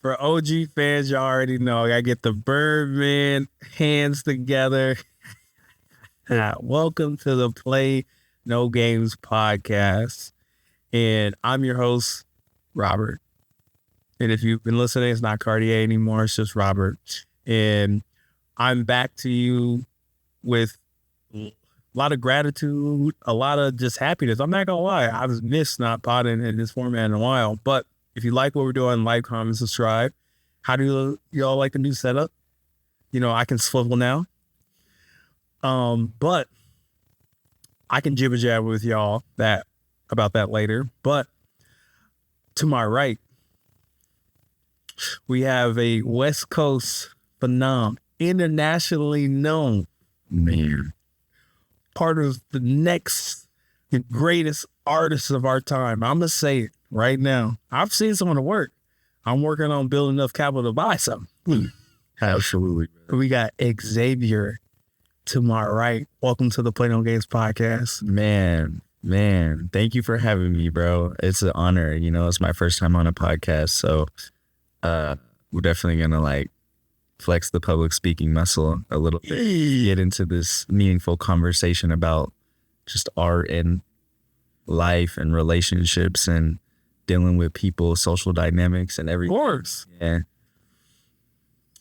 For OG fans, you already know. I get the Birdman hands together. Welcome to the Play No Games podcast. And I'm your host, Robert. And if you've been listening, it's not Cartier anymore. It's just Robert. And I'm back to you with a lot of gratitude, a lot of just happiness. I'm not going to lie. I've missed not potting in this format in a while. But if you like what we're doing, like, comment, subscribe. How do y'all like the new setup? You know, I can swivel now. But I can jibber jabber with y'all about that later. But to my right, we have a West Coast phenom, internationally known man, part of the next greatest artists of our time. I'm gonna say it right now. I've seen some of the work. I'm working on building enough capital to buy something. Absolutely. We got Xavier to my right. Welcome to the Play No Games podcast. Man, thank you for having me, bro. It's an honor. You know, it's my first time on a podcast, so we're definitely gonna like flex the public speaking muscle a little bit, get into this meaningful conversation about just art and life and relationships and dealing with people, social dynamics and everything. Of course. Yeah.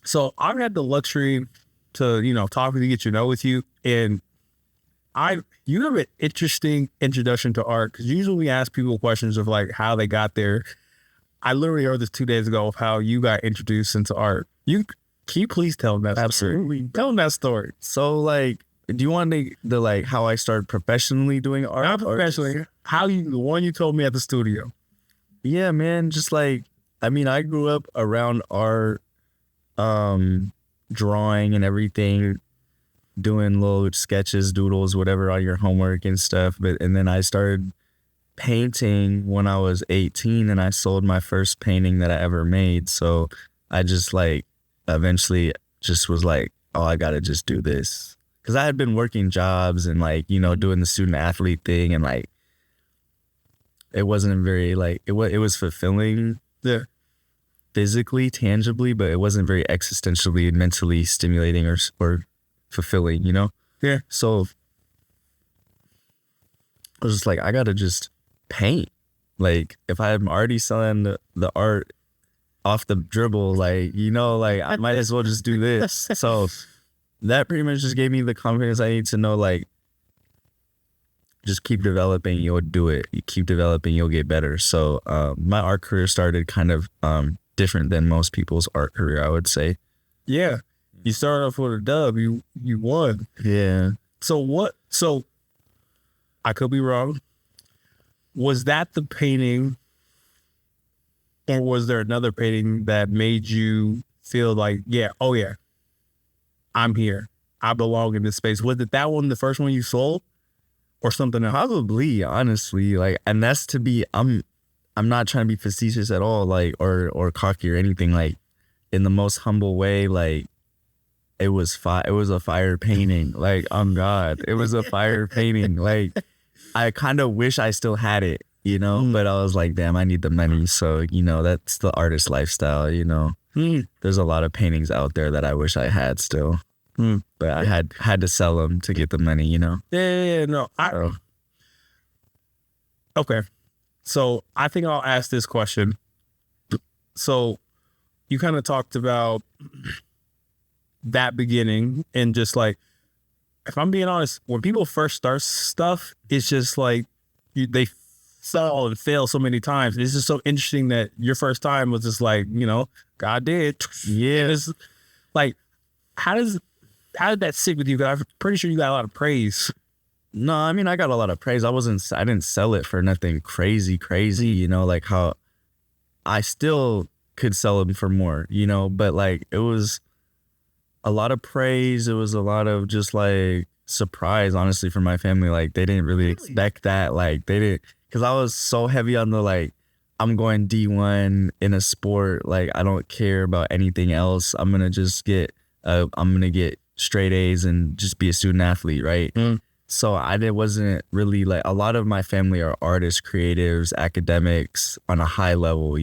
So I've had the luxury to, talk with you, get to know with you. And you have an interesting introduction to art, because usually we ask people questions of like how they got there. I literally heard this 2 days ago of how you got introduced into art. Can you please tell them that Absolutely. story? Tell them that story. So like, do you want the like how I started professionally doing art? Not professionally. The one you told me at the studio. Yeah, man. Just like, I mean, I grew up around art, drawing and everything, doing little sketches, doodles, whatever on your homework and stuff. And then I started painting when I was 18, and I sold my first painting that I ever made. So I just like eventually just was like, oh, I gotta just do this. Cause I had been working jobs and like, doing the student athlete thing, and like, it wasn't very like, it was fulfilling physically, tangibly, but it wasn't very existentially and mentally stimulating or fulfilling, Yeah. So I was just like, I gotta just paint. Like, if I'm already selling the art off the dribble, like, I might as well just do this. So that pretty much just gave me the confidence I need to know, like, just keep developing, you'll do it. You keep developing, you'll get better. So my art career started kind of different than most people's art career, I would say. Yeah. You started off with a dub. You won. Yeah. So I could be wrong. Was that the painting, or was there another painting that made you feel like, I'm here. I belong in this space? Was it that one, the first one you sold, or something else? Probably, honestly. Like, and that's I'm not trying to be facetious at all, like, or cocky or anything. Like, in the most humble way, like, it was a fire painting. Like, God, it was a fire painting. Like, I kind of wish I still had it, but I was like, damn, I need the money. So, that's the artist lifestyle, There's a lot of paintings out there that I wish I had still. But I had to sell them to get the money, Yeah, no. Okay. So I think I'll ask this question. So you kind of talked about that beginning, and just like, if I'm being honest, when people first start stuff, it's just like they fall and fail so many times. It's just so interesting that your first time was just like, God did. Yeah. It's like, how did that sit with you? 'Cause I'm pretty sure you got a lot of praise. No, I mean, I got a lot of praise. I didn't sell it for nothing crazy, like how I still could sell them for more, but like, it was a lot of praise. It was a lot of just like surprise, honestly, for my family. Like, they didn't really expect that. Like, they didn't, because I was so heavy on the like, I'm going D1 in a sport. Like, I don't care about anything else. I'm going to get straight A's and just be a student athlete, right? So wasn't really a lot of my family are artists, creatives, academics on a high level,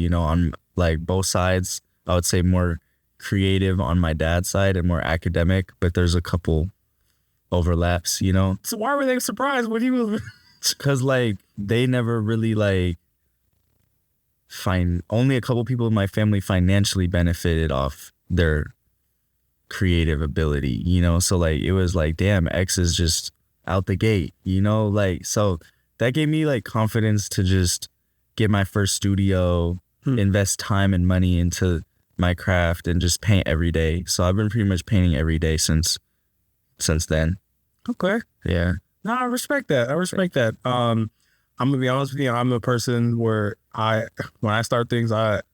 like both sides. I would say more creative on my dad's side and more academic, but there's a couple overlaps, you know? So why were they surprised when he was? Because like they never really like only a couple people in my family financially benefited off their creative ability, you know? So like it was like, damn, X is just out the gate, you know? Like, so that gave me like confidence to just get my first studio, invest time and money into my craft and just paint every day. So I've been pretty much painting every day since then. Okay. Yeah. No, I respect that. I'm gonna be honest with you. I'm a person where when I start things, it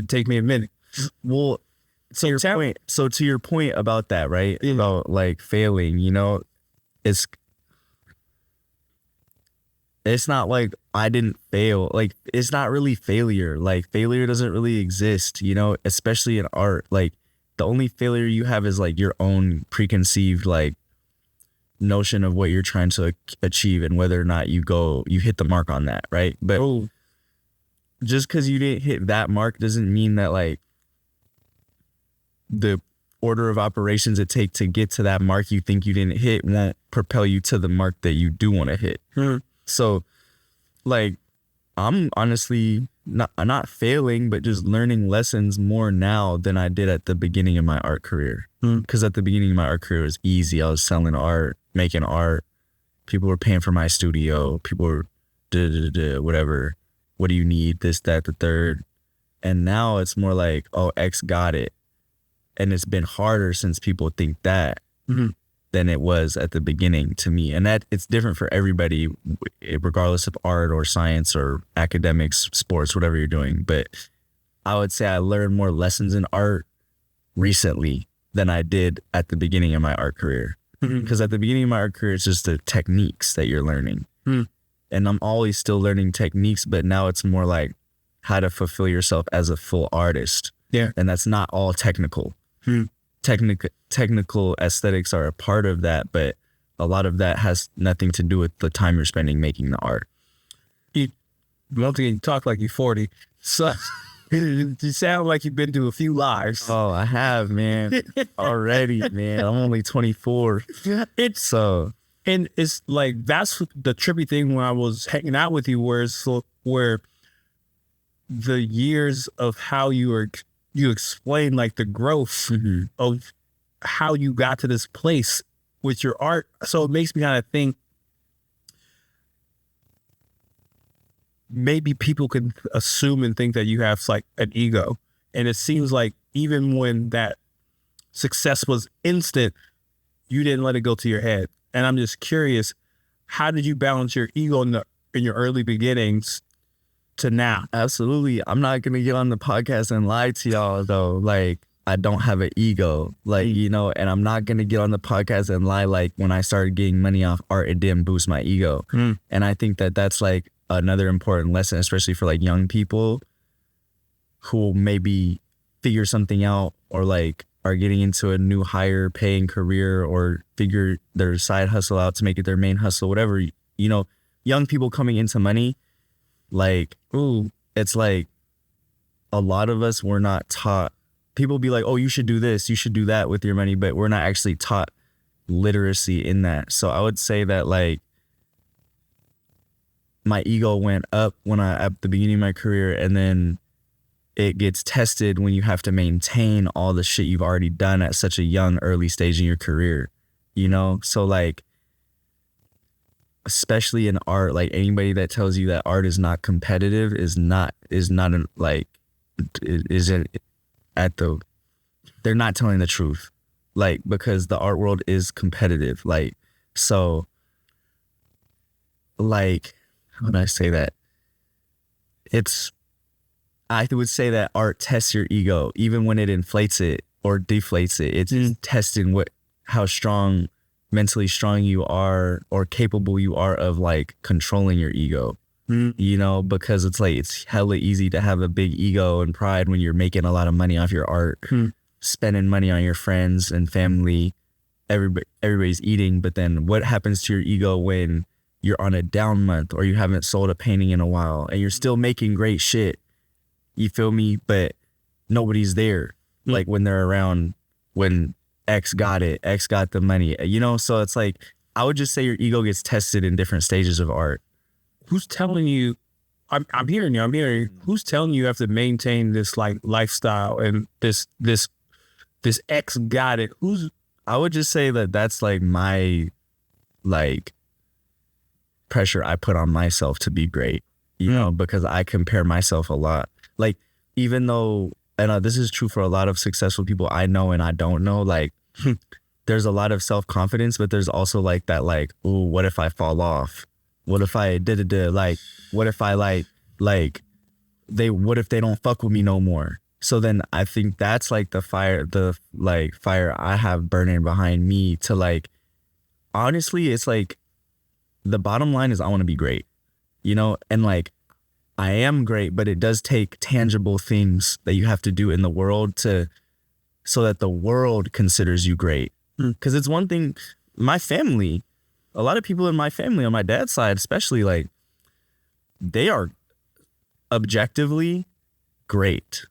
take me a minute. Well, to your point about that, right? Yeah. About like failing, you know, it's not like I didn't fail. Like, it's not really failure. Like, failure doesn't really exist, you know, especially in art. Like, the only failure you have is like your own preconceived like notion of what you're trying to achieve and whether or not you hit the mark on that, right? But just because you didn't hit that mark doesn't mean that like the order of operations it take to get to that mark you think you didn't hit won't propel you to the mark that you do want to hit. So like I'm honestly not failing, but just learning lessons more now than I did at the beginning of my art career. Because at the beginning of my art career, it was easy. I was selling art, making art. People were paying for my studio. People were whatever. What do you need? This, that, the third. And now it's more like, oh, X got it. And it's been harder since people think that than it was at the beginning to me. And that it's different for everybody, regardless of art or science or academics, sports, whatever you're doing. But I would say I learned more lessons in art recently than I did at the beginning of my art career. Because at the beginning of my art career, it's just the techniques that you're learning. And I'm always still learning techniques, but now it's more like how to fulfill yourself as a full artist. Yeah. And that's not all technical. Technical aesthetics are a part of that, but a lot of that has nothing to do with the time you're spending making the art. Once again, you talk like you're 40. So you sound like you've been to a few lives. Oh, I have, man. Already, man. I'm only 24. And it's like, that's the trippy thing when I was hanging out with you, where the years of how you explain like the growth of how you got to this place with your art. So it makes me kind of think maybe people can assume and think that you have like an ego. And it seems like even when that success was instant, you didn't let it go to your head. And I'm just curious, how did you balance your ego in your early beginnings to now? Absolutely. I'm not going to get on the podcast and lie to y'all though. Like, I don't have an ego, like, you know, and I'm not going to get on the podcast and lie. Like, when I started getting money off art, it didn't boost my ego. And I think that that's like another important lesson, especially for like young people who maybe figure something out or like are getting into a new higher paying career or figure their side hustle out to make it their main hustle, whatever, you know, young people coming into money. Like, it's like a lot of us were not taught. People be like, oh, you should do this, you should do that with your money, but we're not actually taught literacy in that. So I would say that like my ego went up at the beginning of my career, and then it gets tested when you have to maintain all the shit you've already done at such a young, early stage in your career, you know? So like, especially in art, like anybody that tells you that art is not competitive they're not telling the truth. Like, because the art world is competitive. Like, so like, how would I say that? I would say that art tests your ego, even when it inflates it or deflates it. It's testing how mentally strong you are or capable you are of like controlling your ego, you know, because it's like, it's hella easy to have a big ego and pride when you're making a lot of money off your art, spending money on your friends and family, everybody's eating. But then what happens to your ego when you're on a down month or you haven't sold a painting in a while and you're still making great shit? You feel me? But nobody's there. Like when they're around, when X got it, X got the money, you know? So it's like, I would just say your ego gets tested in different stages of art. Who's telling you? I'm hearing you. I'm hearing you. Who's telling you have to maintain this like lifestyle and this X got it? I would just say that that's like my like pressure I put on myself to be great, you know, because I compare myself a lot. Like, even though, and this is true for a lot of successful people I know and I don't know, like there's a lot of self-confidence, but there's also like that, like, ooh, what if I fall off? What if I like, what if I what if they don't fuck with me no more? So then I think that's like the fire I have burning behind me to like, honestly, it's like, the bottom line is I want to be great, you know? And like, I am great, but it does take tangible things that you have to do in the world so that the world considers you great. Because it's one thing, my family, a lot of people in my family on my dad's side, especially, like, they are objectively great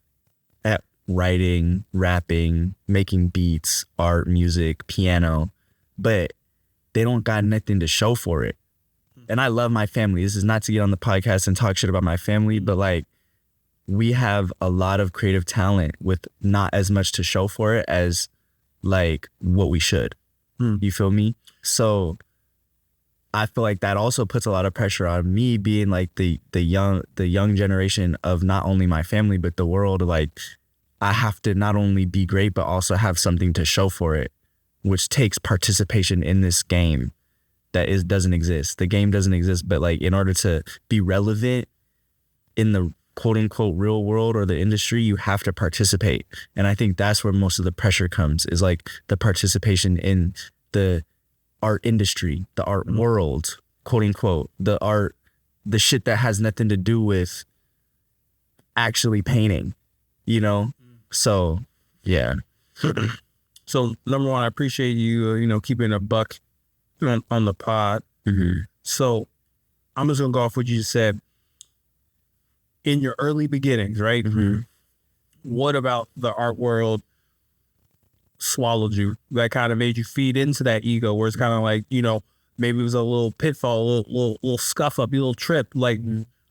at writing, rapping, making beats, art, music, piano, but they don't got nothing to show for it. And I love my family. This is not to get on the podcast and talk shit about my family, but like, we have a lot of creative talent with not as much to show for it as like what we should. You feel me? So I feel like that also puts a lot of pressure on me, being like the young generation of not only my family, but the world. Like, I have to not only be great, but also have something to show for it, which takes participation in this game that doesn't exist. The game doesn't exist, but like, in order to be relevant in the quote unquote real world or the industry, you have to participate. And I think that's where most of the pressure comes, is like the participation in the art industry, the art world, quote unquote, the shit that has nothing to do with actually painting, you know? So, yeah. So number one, I appreciate you, keeping a buck on the pod. So I'm just gonna go off what you just said. In your early beginnings, right? What about the art world swallowed you? That kind of made you feed into that ego, where it's kind of like, maybe it was a little pitfall, a little scuff up, a little trip. Like,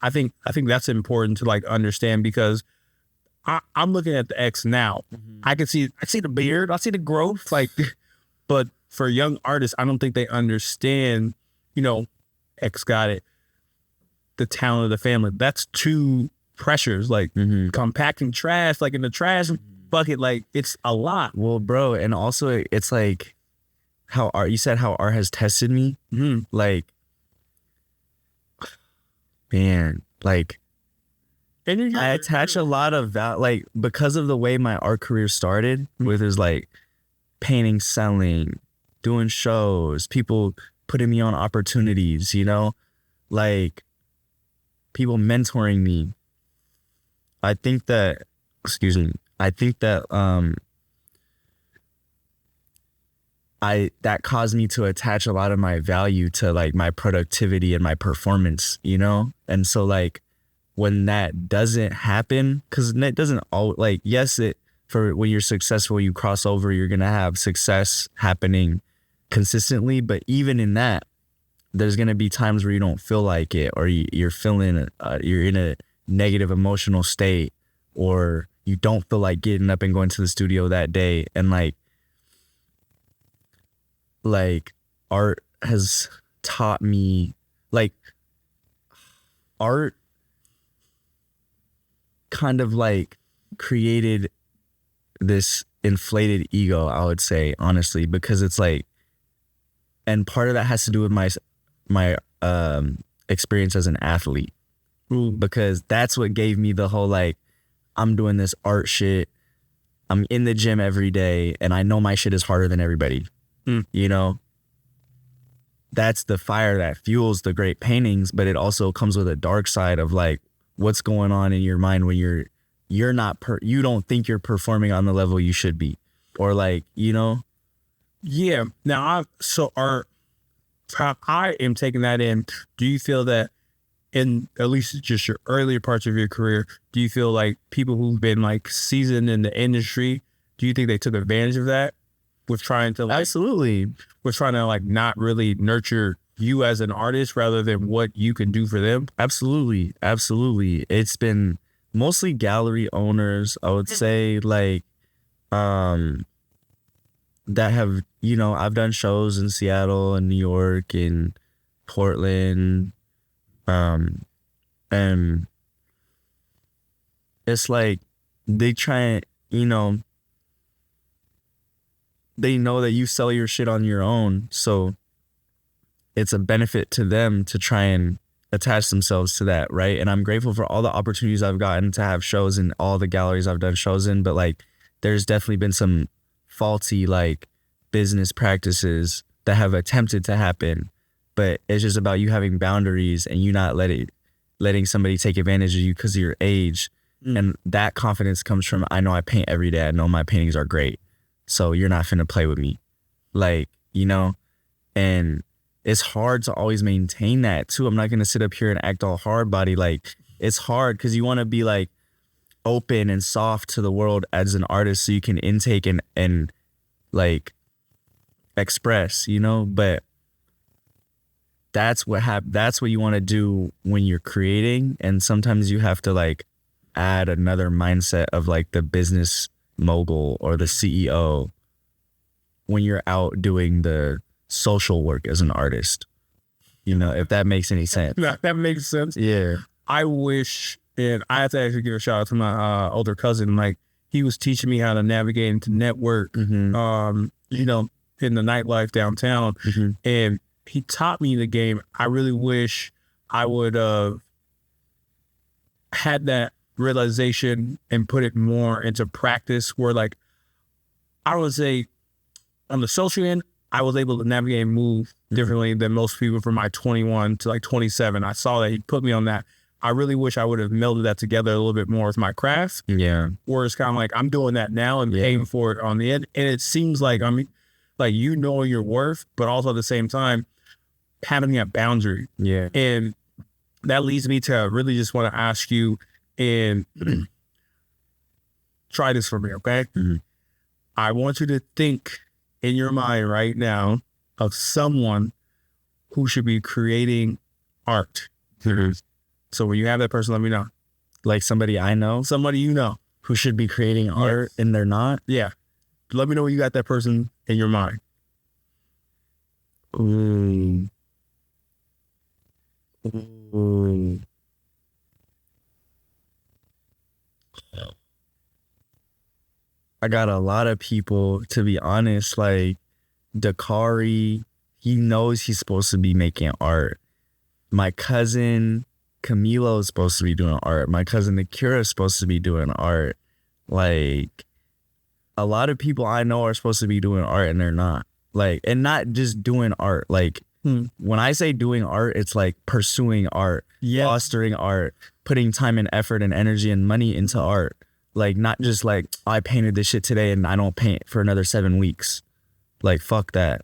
I think that's important to like understand, because I'm looking at the X now. I see the beard, I see the growth, like, but for young artists, I don't think they understand, X got it, the talent of the family. That's two pressures, like compacting trash, like in the trash bucket, like it's a lot. Well, bro, and also it's like you said how art has tested me. Like, man, like, I attach a lot of value, like, because of the way my art career started, with is like painting, selling, doing shows, people putting me on opportunities, like people mentoring me. I think that that caused me to attach a lot of my value to like my productivity and my performance, And so like, when that doesn't happen, because that doesn't all, like, yes, when you're successful, you cross over, you're gonna have success happening consistently, but even in that, there's gonna be times where you don't feel like it, or you're in a negative emotional state, or you don't feel like getting up and going to the studio that day. And like art has taught me, like, art kind of like created this inflated ego, I would say, honestly, because it's like, and part of that has to do with my experience as an athlete, because that's what gave me the whole, like, I'm doing this art shit, I'm in the gym every day, and I know my shit is harder than everybody. That's the fire that fuels the great paintings, but it also comes with a dark side of like, what's going on in your mind when you don't think you're performing on the level you should be, or like, Yeah. Now, how I am taking that in. Do you feel that in at least just your earlier parts of your career, do you feel like people who've been like seasoned in the industry, do you think they took advantage of that with trying to Absolutely. with trying to like not really nurture you as an artist rather than what you can do for them? Absolutely. Absolutely. It's been mostly gallery owners, I would say, like, that have, you know, I've done shows in Seattle and New York and Portland. And it's like they try and, you know, they know that you sell your shit on your own. So it's a benefit to them to try and attach themselves to that, right? And I'm grateful for all the opportunities I've gotten to have shows in all the galleries I've done shows in, but like there's definitely been some faulty like business practices that have attempted to happen, but it's just about you having boundaries and you not letting somebody take advantage of you because of your age. And that confidence comes from, I know I paint every day. I know my paintings are great. So you're not finna play with me. Like, you know, and it's hard to always maintain that too. I'm not going to sit up here and act all hard body. Like it's hard because you want to be like open and soft to the world as an artist so you can intake and like express, you know, but that's what you want to do when you're creating. And sometimes you have to like add another mindset of like the business mogul or the CEO when you're out doing the social work as an artist, you know, if that makes any sense. That makes sense. Yeah. I wish, and I have to actually give a shout out to my older cousin. Like he was teaching me how to navigate and to network, you know, in the nightlife downtown. And he taught me the game. I really wish I would have had that realization and put it more into practice where like, I would say on the social end, I was able to navigate and move differently than most people from my 21 to like 27. I saw that he put me on that. I really wish I would have melded that together a little bit more with my craft. Yeah. Where it's kind of like, I'm doing that now and paying for it on the end. And it seems like, I mean, like, you know your worth, but also at the same time, having that boundary. Yeah. And that leads me to really just want to ask you and try this for me, okay? I want you to think in your mind right now of someone who should be creating art. So when you have that person, let me know. Like somebody I know? Somebody you know. Who should be creating art and they're not? Yeah. Let me know when you got that person in your mind. Ooh. I got a lot of people, to be honest, like Dakari, he knows he's supposed to be making art. My cousin Camilo is supposed to be doing art. My cousin Akira is supposed to be doing art. Like a lot of people I know are supposed to be doing art and they're not. Like, and not just doing art. Like when I say doing art, it's like pursuing art, fostering art, putting time and effort and energy and money into art. Like not just like, I painted this shit today and I don't paint for another 7 weeks. Like, fuck that.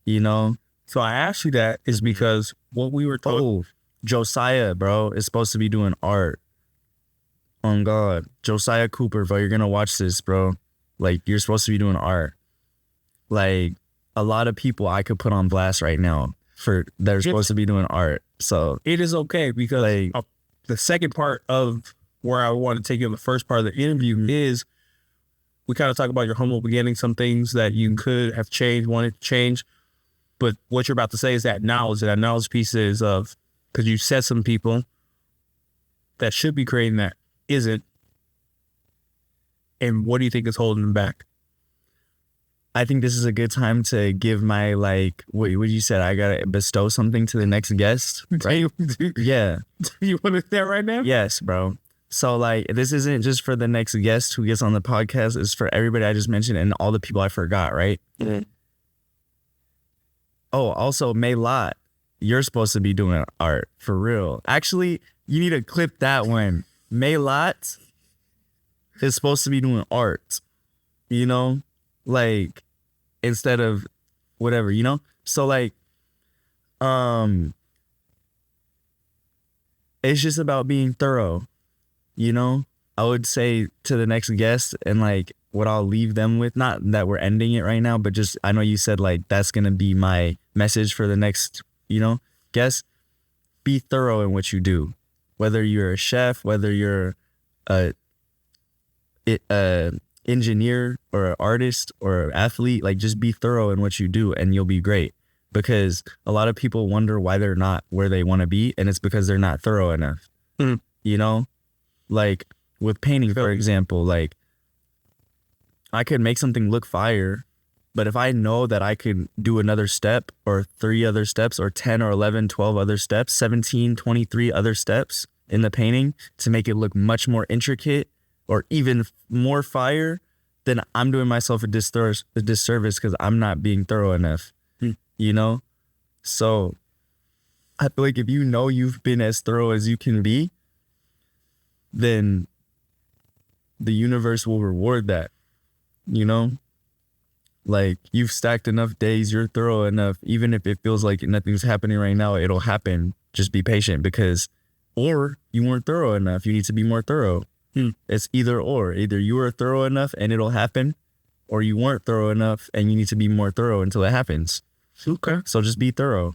You know? So I asked you that is because what we were told. Oh, Josiah, bro, is supposed to be doing art. Oh, God. Josiah Cooper, bro, you're going to watch this, bro. Like, you're supposed to be doing art. Like, a lot of people I could put on blast right now they're supposed to be doing art. So it is okay because like, the second part of where I want to take you in the first part of the interview is we kind of talk about your humble beginnings, some things that you could have changed, wanted to change. But what you're about to say is that knowledge piece is of, because you said some people that should be creating that isn't. And what do you think is holding them back? I think this is a good time to give my, like, what you said, I got to bestow something to the next guest, right? Yeah. You want to say that right now? Yes, bro. So, like, this isn't just for the next guest who gets on the podcast. It's for everybody I just mentioned and all the people I forgot, right? Oh, also, Maylot, you're supposed to be doing art, for real. Actually, you need to clip that one. Maylot is supposed to be doing art, you know? Like, instead of whatever, you know? So, like, it's just about being thorough, you know? I would say to the next guest, and like what I'll leave them with, not that we're ending it right now, but just, I know you said like that's going to be my message for the next, guest. Be thorough in what you do. Whether you're a chef, whether you're a engineer or an artist or an athlete, like just be thorough in what you do and you'll be great. Because a lot of people wonder why they're not where they want to be, and it's because they're not thorough enough. Like with painting, for example, like I could make something look fire, but if I know that I could do another step or 3 other steps or 10 or 11, 12 other steps, 17, 23 other steps in the painting to make it look much more intricate or even more fire, then I'm doing myself a disservice because I'm not being thorough enough, So I feel like if you know you've been as thorough as you can be, then the universe will reward that, Like you've stacked enough days, you're thorough enough, even if it feels like nothing's happening right now, it'll happen. Just be patient or you weren't thorough enough. You need to be more thorough. It's either or. Either you were thorough enough and it'll happen, or you weren't thorough enough and you need to be more thorough until it happens. Okay. So just be thorough,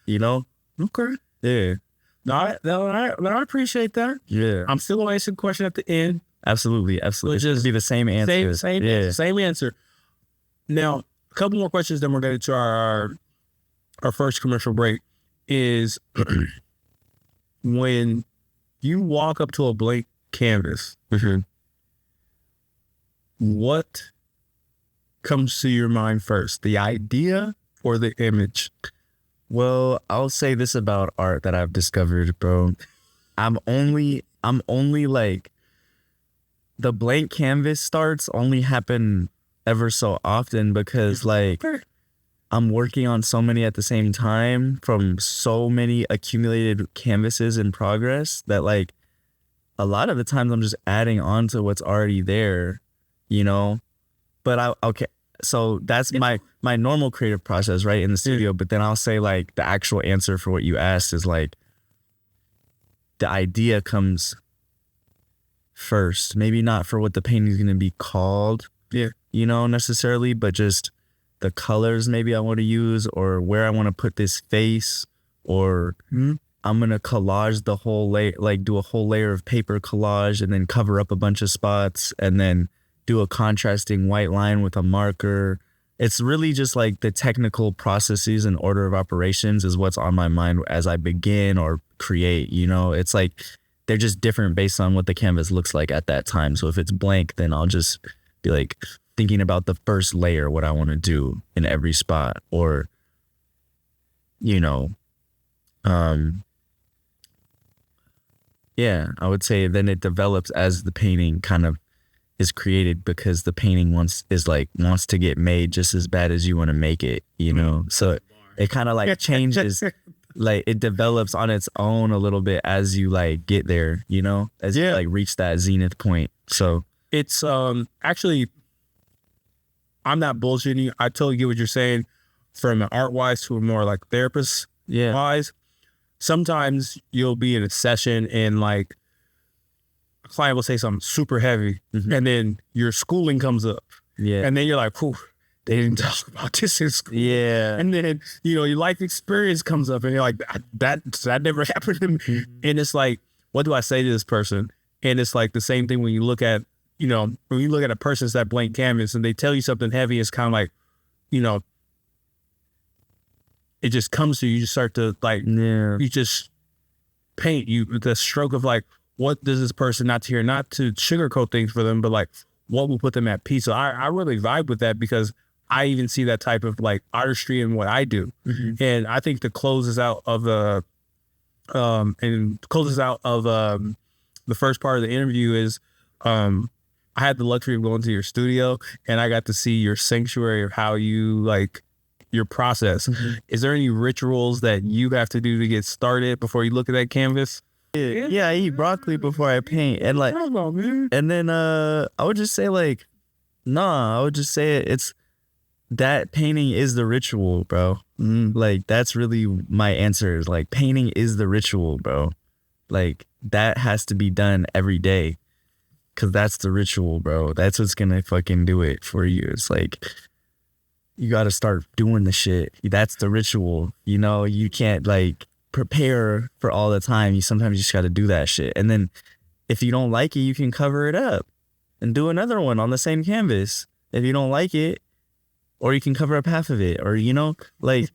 Okay. Yeah. No, I appreciate that. Yeah. I'm still going to ask a question at the end. Absolutely. It's just be the same answer. Same answer. Now, a couple more questions, then we're going to our first commercial break. Is when you walk up to a blank canvas, what comes to your mind first, the idea or the image? Well, I'll say this about art that I've discovered, bro. I'm only like, the blank canvas starts only happen ever so often because like I'm working on so many at the same time from so many accumulated canvases in progress that like a lot of the times I'm just adding on to what's already there, But so that's my normal creative process, right, in the studio. But then I'll say like the actual answer for what you asked is like the idea comes first. Maybe not for what the painting is going to be called, necessarily, but just the colors maybe I want to use or where I want to put this face, or I'm going to collage the whole layer, like do a whole layer of paper collage and then cover up a bunch of spots and then do a contrasting white line with a marker. It's really just like the technical processes and order of operations is what's on my mind as I begin or create, It's like they're just different based on what the canvas looks like at that time. So if it's blank, then I'll just be like thinking about the first layer, what I want to do in every spot, or, I would say then it develops as the painting kind of is created, because the painting wants to get made just as bad as you want to make it, So it kind of like changes, like it develops on its own a little bit as you like get there, as you like reach that zenith point. So it's actually, I'm not bullshitting you. I totally get what you're saying from an art wise to a more like therapist wise. Sometimes you'll be in a session and like a client will say something super heavy and then your schooling comes up. Yeah. And then you're like, whew, they didn't talk about this in school. Yeah. And then, your life experience comes up and you're like, that never happened to me. And it's like, what do I say to this person? And it's like the same thing when you look at, when you look at a person's that blank canvas and they tell you something heavy, it's kind of like, it just comes to you. You just start to like, you just paint the stroke of like, what does this person not to sugarcoat things for them, but like what will put them at peace. So I really vibe with that because I even see that type of like artistry in what I do. And I think the closes out of the first part of the interview is, I had the luxury of going to your studio and I got to see your sanctuary of how you like your process. Is there any rituals that you have to do to get started before you look at that canvas? Yeah, I eat broccoli before I paint. And like, and then I would just say like, I would just say it's that painting is the ritual, bro. Like that's really my answer is like painting is the ritual, bro. Like, that has to be done every day. Cause that's the ritual, bro. That's what's gonna fucking do it for you. It's like, you gotta start doing the shit. That's the ritual. You know, you can't like prepare for all the time. You sometimes just gotta do that shit. And then if you don't like it, you can cover it up and do another one on the same canvas. If you don't like it, or you can cover up half of it, or, you know, like,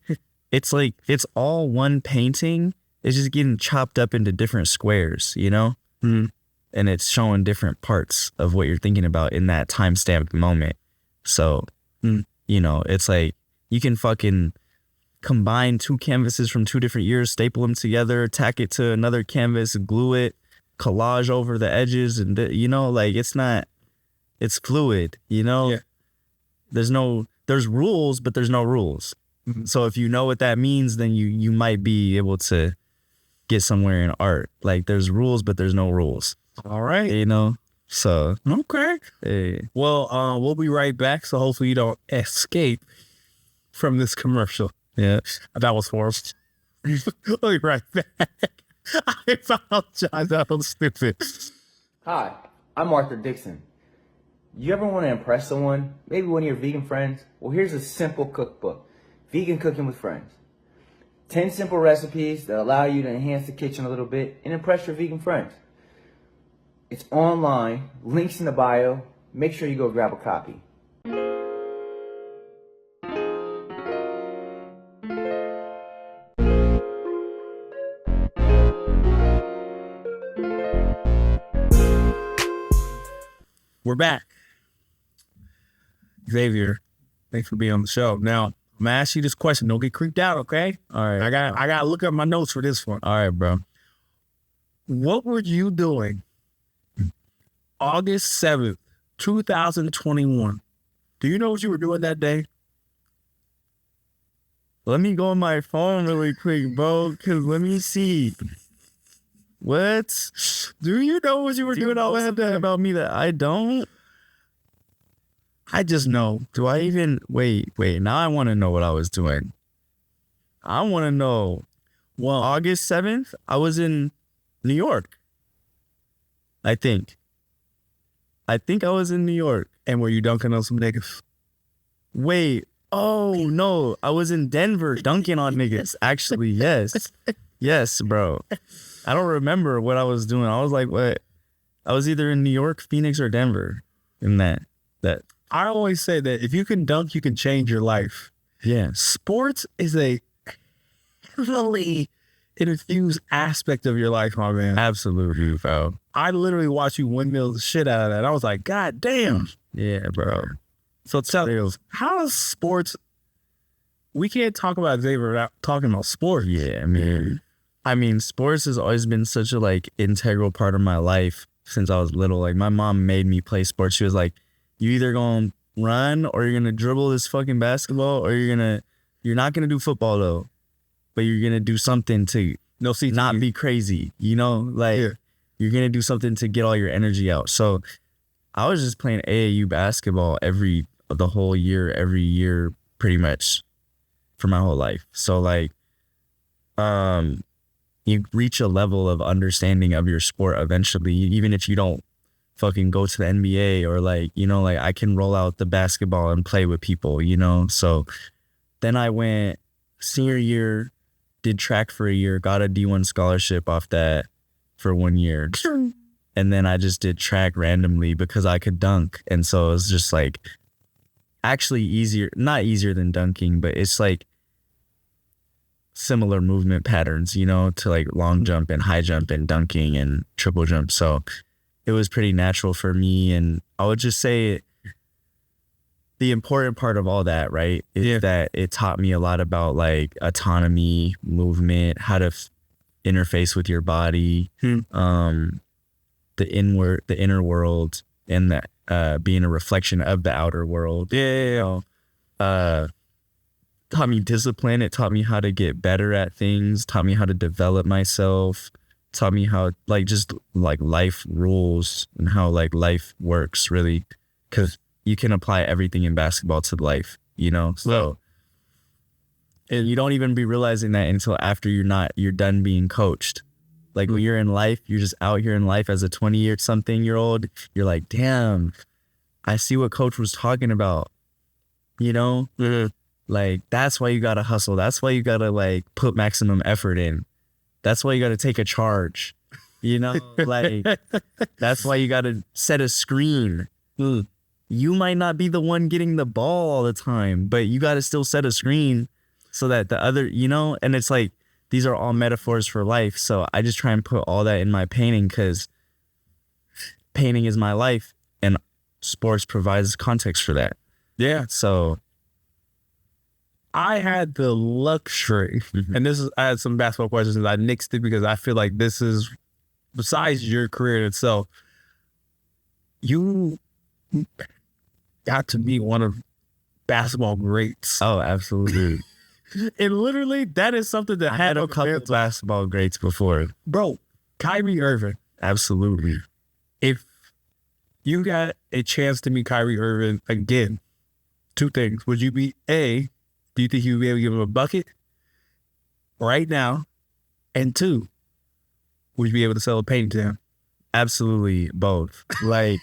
it's all one painting. It's just getting chopped up into different squares, you know? Mm. And it's showing different parts of what you're thinking about in that time-stamped moment. So, you know, it's like, you can fucking combine 2 canvases from 2 different years, staple them together, tack it to another canvas, glue it, collage over the edges, and, you know, like, it's fluid, you know? Yeah. There's rules, but there's no rules. Mm-hmm. So if you know what that means, then you might be able to get somewhere in art. Like, there's rules, but there's no rules. All right. You know? So. Okay. Hey. Well, we'll be right back. So hopefully you don't escape from this commercial. Yeah. That was horrible. We'll be right back. I apologize. That was stupid. Hi, I'm Arthur Dixon. You ever want to impress someone? Maybe one of your vegan friends? Well, here's a simple cookbook. Vegan Cooking with Friends. 10 simple recipes that allow you to enhance the kitchen a little bit and impress your vegan friends. It's online, links in the bio. Make sure you go grab a copy. We're back. Xavier, thanks for being on the show. Now, I'm gonna ask you this question. Don't get creeped out, okay? All right. I got to look up my notes for this one. All right, bro. What were you doing August 7th, 2021? Do you know what you were doing that day? Let me go on my phone really quick, bro, because let me see. What? Do you know what you were doing all that day? About me that I don't? I just know. Do I even... Wait. Now I want to know what I was doing. I want to know. Well, August 7th, I was in New York. I think I was in New York. And were you dunking on some niggas? Wait. Oh, no. I was in Denver dunking on niggas. Actually, yes. Yes, bro. I don't remember what I was doing. I was like, what? I was either in New York, Phoenix, or Denver in that. I always say that if you can dunk, you can change your life. Yeah. Sports is a heavily infused aspect of your life, my man. Absolutely, bro. I literally watched you windmill the shit out of that. I was like, God damn. Yeah, bro. So tell us, how does sports... We can't talk about Xavier without talking about sports. Yeah, I mean, sports has always been such a, like, integral part of my life since I was little. Like, my mom made me play sports. She was like, you either gonna run or you're gonna dribble this fucking basketball, or you're not gonna do football though, but you're gonna do something to not be crazy, you know? Like, you're gonna do something to get all your energy out. So I was just playing AAU basketball every year, pretty much for my whole life. So like, you reach a level of understanding of your sport eventually, even if you don't fucking go to the NBA, or like, you know, like I can roll out the basketball and play with people, you know? So then I went senior year, did track for a year, got a D1 scholarship off that for 1 year. And then I just did track randomly because I could dunk. And so it was just like actually not easier than dunking, but it's like similar movement patterns, you know, to like long jump and high jump and dunking and triple jump. So it was pretty natural for me. And I would just say the important part of all that, right, is that it taught me a lot about like autonomy, movement, how to interface with your body, the inner world, and that being a reflection of the outer world. Taught me discipline. It taught me how to get better at things, taught me how to develop myself, taught me how like just like life rules and how like life works, really, because you can apply everything in basketball to life, you know? So, and you don't even be realizing that until after you're done being coached. Like when you're in life, you're just out here in life as a 20-something-year-old. You're like, damn, I see what coach was talking about. You know? Like, that's why you got to hustle. That's why you got to like put maximum effort in. That's why you got to take a charge. You know? Like, that's why you got to set a screen. You might not be the one getting the ball all the time, but you got to still set a screen so that the other, you know? And it's like, these are all metaphors for life. So I just try and put all that in my painting because painting is my life and sports provides context for that. Yeah. So I had the luxury, and this is, I had some basketball questions and I nixed it because I feel like this is, besides your career in itself, you got to be one of basketball greats. Oh, absolutely. And literally, that is something that I had a couple of basketball greats before. Bro, Kyrie Irving. Absolutely. If you got a chance to meet Kyrie Irving again, two things. Would you be A, do you think you would be able to give him a bucket right now? And two, would you be able to sell a painting to him? Absolutely both. Like,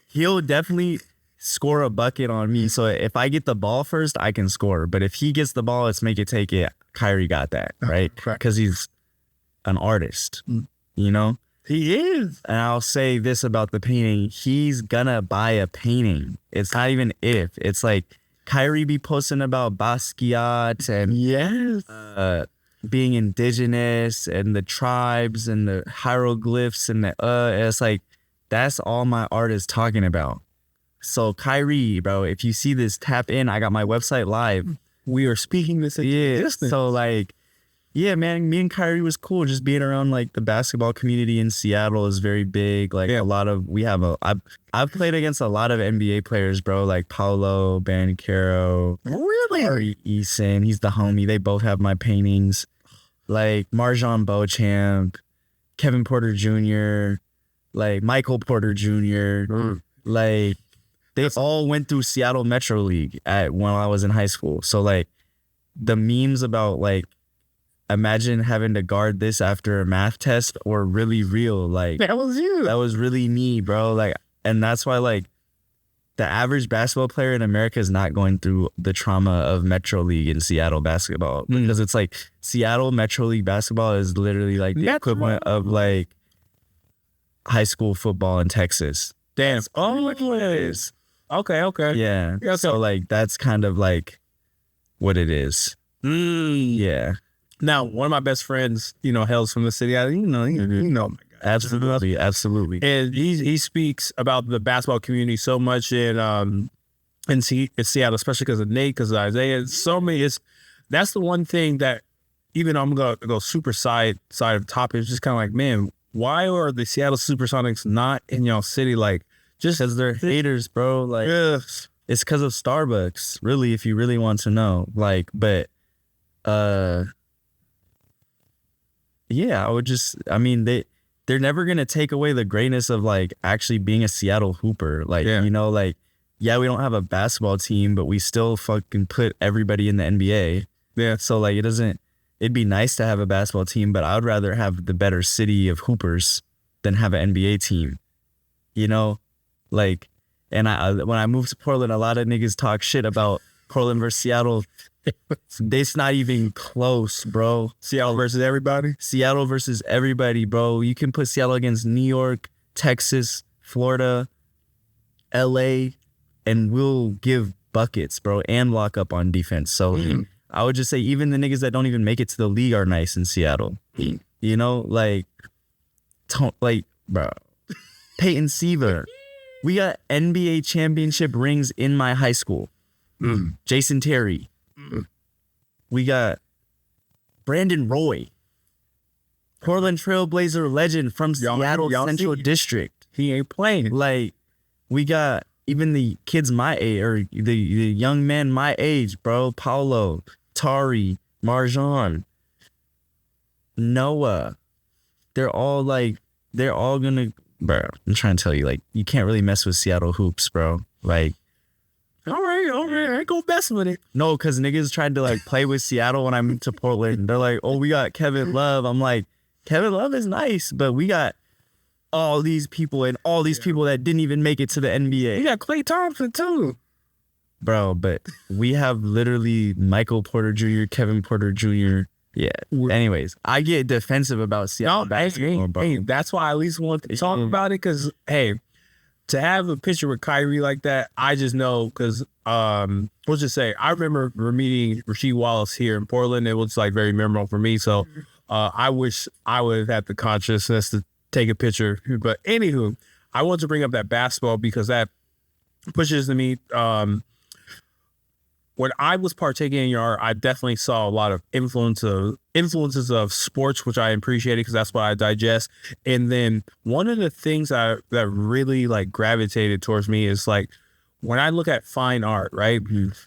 he'll definitely score a bucket on me. So if I get the ball first, I can score. But if he gets the ball, let's make it take it. Kyrie got that, right? Because he's an artist, you know? He is. And I'll say this about the painting. He's gonna buy a painting. It's not even if. It's like Kyrie be posting about basquiat and being indigenous and the tribes and the hieroglyphs and the it's like, that's all my art is talking about. So Kyrie, bro, if you see this, tap in. I got my website live. We are speaking this into existence. So like, yeah, man, me and Kyrie was cool. Just being around like the basketball community in Seattle is very big. Like a lot of, I've played against a lot of NBA players, bro. Like Paolo Banchero. Really? Eason, he's the homie. They both have my paintings. Like Marjon Beauchamp, Kevin Porter Jr., like Michael Porter Jr., like they all went through Seattle Metro League when I was in high school. So like the memes about like, imagine having to guard this after a math test or really real. Like that was you. That was really me, bro. Like, and that's why like the average basketball player in America is not going through the trauma of Metro League in Seattle basketball because it's like Seattle Metro League basketball is literally like the equivalent of like high school football in Texas. Damn. Oh, it is. Okay. Yeah. So like that's kind of like what it is. Yeah. Now, one of my best friends, hails from the city. You know, my guy. Absolutely. And he speaks about the basketball community so much in Seattle, especially because of Nate, because of Isaiah. That's the one thing that, even though I'm gonna go super side of topic, it's just kind of like, man, why are the Seattle Supersonics not in y'all city? Like, just because they're haters, bro. Like, it's because of Starbucks, really, if you really want to know. Like, but yeah, they're never gonna take away the greatness of like actually being a Seattle Hooper. Like, we don't have a basketball team, but we still fucking put everybody in the NBA. Yeah. So like it'd be nice to have a basketball team, but I would rather have the better city of Hoopers than have an NBA team. Like, and when I moved to Portland, a lot of niggas talk shit about Portland versus Seattle. It's not even close, bro. Seattle versus everybody? Seattle versus everybody, bro. You can put Seattle against New York, Texas, Florida, LA, and we'll give buckets, bro, and lock up on defense. So I would just say even the niggas that don't even make it to the league are nice in Seattle. Bro. Peyton Seaver. We got NBA championship rings in my high school. Jason Terry. We got Brandon Roy, Portland Trailblazer legend from Seattle Central District. He ain't playing. Like, we got even the kids my age, or the young men my age, bro. Paulo, Tari, Marjon, Noah. They're all gonna, bro. I'm trying to tell you, like, you can't really mess with Seattle hoops, bro. Like, all right, I ain't gonna mess with it. No, because niggas tried to like play with Seattle when I moved to Portland. They're like, oh, we got Kevin Love. I'm like, Kevin Love is nice, but we got all these people and all these people that didn't even make it to the NBA. You got Klay Thompson too. Bro, but we have literally Michael Porter Jr., Kevin Porter Jr. Yeah. Anyways, I get defensive about Seattle basketball, bro. Hey, that's why I at least want to talk about it, because, hey, to have a picture with Kyrie like that, I just know, because, let's just say, I remember meeting Rasheed Wallace here in Portland. It was, like, very memorable for me, so I wish I would have had the consciousness to take a picture. But anywho, I want to bring up that basketball because that pushes to me. When I was partaking in your art, I definitely saw a lot of influences of sports, which I appreciated because that's what I digest. And then one of the things that really like gravitated towards me is like when I look at fine art, right?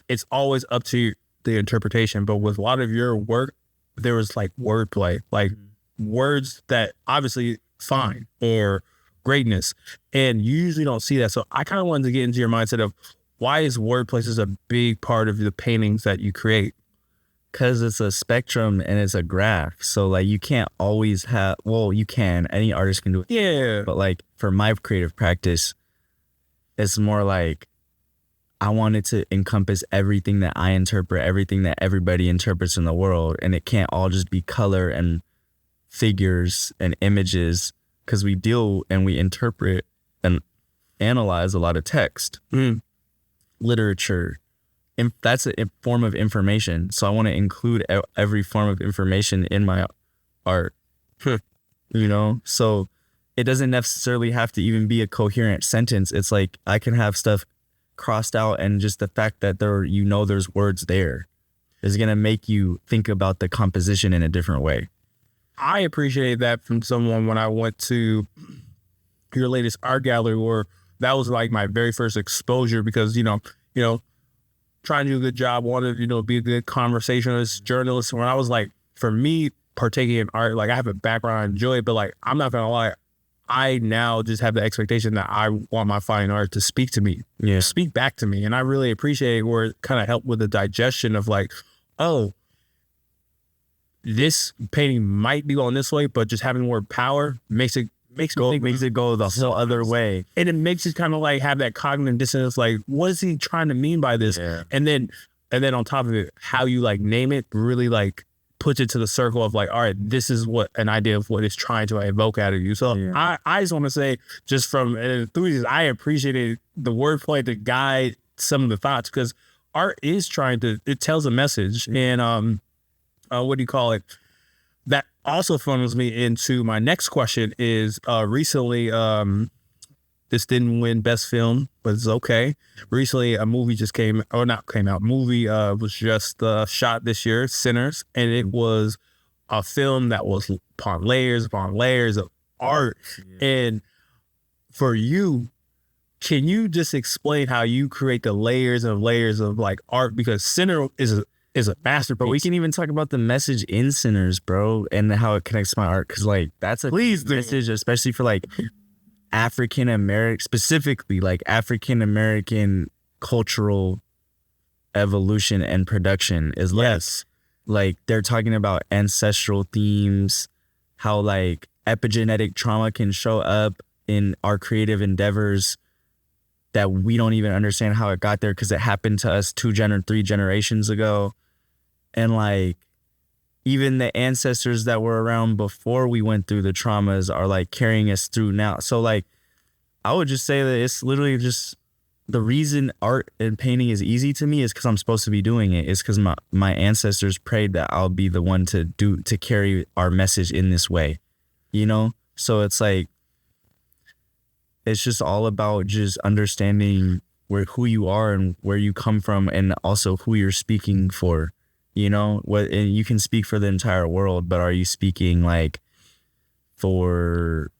It's always up to the interpretation. But with a lot of your work, there was like wordplay, like words that obviously fine or greatness, and you usually don't see that. So I kind of wanted to get into your mindset of why is wordplay such a big part of the paintings that you create? Because it's a spectrum and it's a graph. So like you can't always have, well, you can, any artist can do it. Yeah. But like for my creative practice, it's more like I wanted to encompass everything that I interpret, everything that everybody interprets in the world. And it can't all just be color and figures and images, because we deal and we interpret and analyze a lot of text. Literature, that's a form of information. So I want to include every form of information in my art, you know? So it doesn't necessarily have to even be a coherent sentence. It's like I can have stuff crossed out, and just the fact that there's words there is going to make you think about the composition in a different way. I appreciate that from someone when I went to your latest art gallery, where that was like my very first exposure, because, you know, trying to do a good job, wanted, be a good conversationalist, journalist. When I was like, for me, partaking in art, like I have a background, I enjoy it, but like, I'm not gonna lie, I now just have the expectation that I want my fine art to speak to me, speak back to me. And I really appreciate where it kind of helped with the digestion of like, oh, this painting might be going this way, but just having the word power makes it go the whole other way. And it makes it kind of like have that cognitive dissonance, like, what is he trying to mean by this? Yeah. And then on top of it, how you like name it really like puts it to the circle of like, all right, this is what an idea of what it's trying to evoke out of you. So I just want to say, just from an enthusiast, I appreciated the wordplay to guide some of the thoughts, because art is it tells a message. And what do you call it? That also funnels me into my next question is recently, this didn't win best film, but it's okay. Recently, a movie movie was just shot this year, Sinners, and it was a film that was upon layers of art. Yeah. And for you, can you just explain how you create the layers and layers of like art? Because Sinner is a masterpiece. But we can even talk about the message in Sinners, bro, and how it connects to my art, because like that's a message, especially for like African American, specifically like African American cultural evolution and production is like they're talking about ancestral themes, how like epigenetic trauma can show up in our creative endeavors that we don't even understand how it got there, because it happened to us 3 generations ago. And like even the ancestors that were around before we went through the traumas are like carrying us through now. So like I would just say that it's literally just the reason art and painting is easy to me is because I'm supposed to be doing it. It's because my ancestors prayed that I'll be the one to carry our message in this way, So it's like, it's just all about just understanding who you are and where you come from, and also who you're speaking for. And you can speak for the entire world, but are you speaking like for